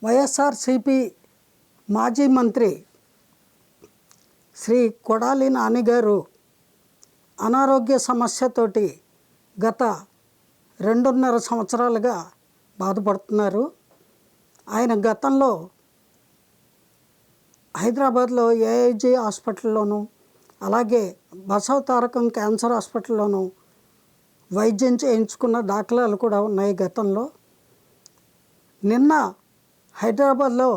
వైఎస్ఆర్సీపీ మాజీ మంత్రి శ్రీ కొడాలి నాని గారు అనారోగ్య సమస్యతోటి గత 2.5 సంవత్సరాలుగా బాధపడుతున్నారు. ఆయన గతంలో హైదరాబాద్లో ఏఐజీ హాస్పిటల్లోనూ అలాగే బసవతారకం క్యాన్సర్ హాస్పిటల్లోనూ వైద్యం చేయించుకున్న దాఖలాలు కూడా ఉన్నాయి గతంలో. నిన్న హైదరాబాద్లో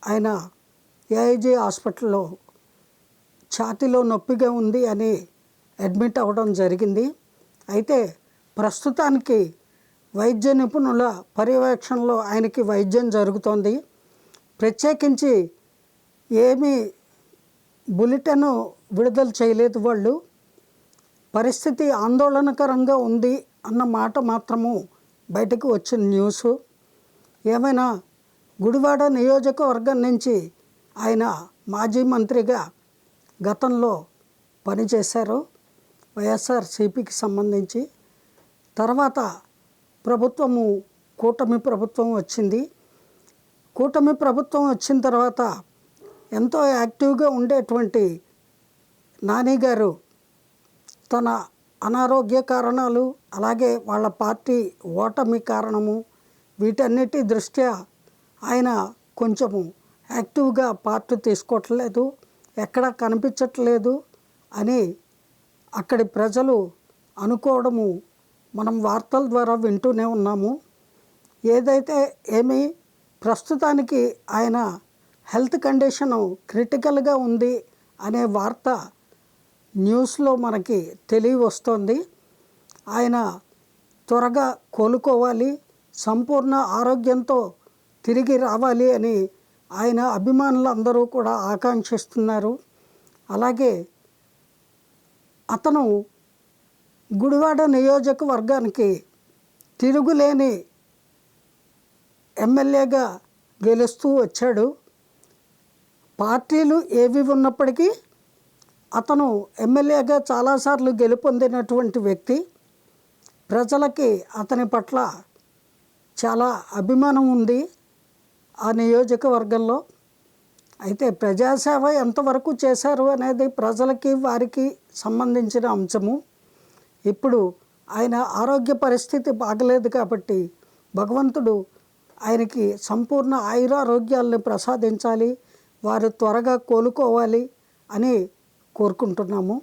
ఆయన ఏఐజీ హాస్పిటల్లో ఛాతీలో నొప్పిగా ఉంది అని అడ్మిట్ అవ్వడం జరిగింది. అయితే ప్రస్తుతానికి వైద్య నిపుణుల పర్యవేక్షణలో ఆయనకి వైద్యం జరుగుతోంది. ప్రత్యేకించి ఏమీ బులెటిన్ విడుదల చేయలేదు వాళ్ళు. పరిస్థితి ఆందోళనకరంగా ఉంది అన్న మాట మాత్రము బయటకు వచ్చిన న్యూస్. ఏమైనా గుడివాడ నియోజకవర్గం నుంచి ఆయన మాజీ మంత్రిగా గతంలో పనిచేశారు వైఎస్ఆర్సీపీకి సంబంధించి. తర్వాత కూటమి ప్రభుత్వం వచ్చింది. కూటమి ప్రభుత్వం వచ్చిన తర్వాత ఎంతో యాక్టివ్గా ఉండేటువంటి నాని గారు తన అనారోగ్య కారణాలు అలాగే వాళ్ళ పార్టీ ఓటమి కారణము వీటన్నిటి దృష్ట్యా ఆయన కొంచెము యాక్టివ్గా పార్టీ తీసుకోవట్లేదు, ఎక్కడా కనిపించట్లేదు అని అక్కడి ప్రజలు అనుకోవడము మనం వార్తల ద్వారా వింటూనే ఉన్నాము. ఏదైతే ఏమి ప్రస్తుతానికి ఆయన హెల్త్ కండిషను క్రిటికల్గా ఉంది అనే వార్త న్యూస్లో మనకి తెలియవస్తోంది. ఆయన త్వరగా కోలుకోవాలి, సంపూర్ణ ఆరోగ్యంతో తిరిగి రావాలి అని ఆయన అభిమానులందరూ కూడా ఆకాంక్షిస్తున్నారు. అలాగే అతను గుడివాడ నియోజకవర్గానికి తిరుగులేని ఎమ్మెల్యేగా గెలుస్తూ వచ్చాడు. పార్టీలు ఏవి ఉన్నప్పటికీ అతను ఎమ్మెల్యేగా చాలాసార్లు గెలుపొందినటువంటి వ్యక్తి. ప్రజలకి అతని పట్ల చాలా అభిమానం ఉంది ఆ నియోజకవర్గంలో. అయితే ప్రజాసేవ ఎంతవరకు చేశారు అనేది ప్రజలకి వారికి సంబంధించిన అంశము. ఇప్పుడు ఆయన ఆరోగ్య పరిస్థితి బాగలేదు కాబట్టి భగవంతుడు ఆయనకి సంపూర్ణ ఆయురారోగ్యాలను ప్రసాదించాలి, వారు త్వరగా కోలుకోవాలి అని కోరుకుంటున్నాము.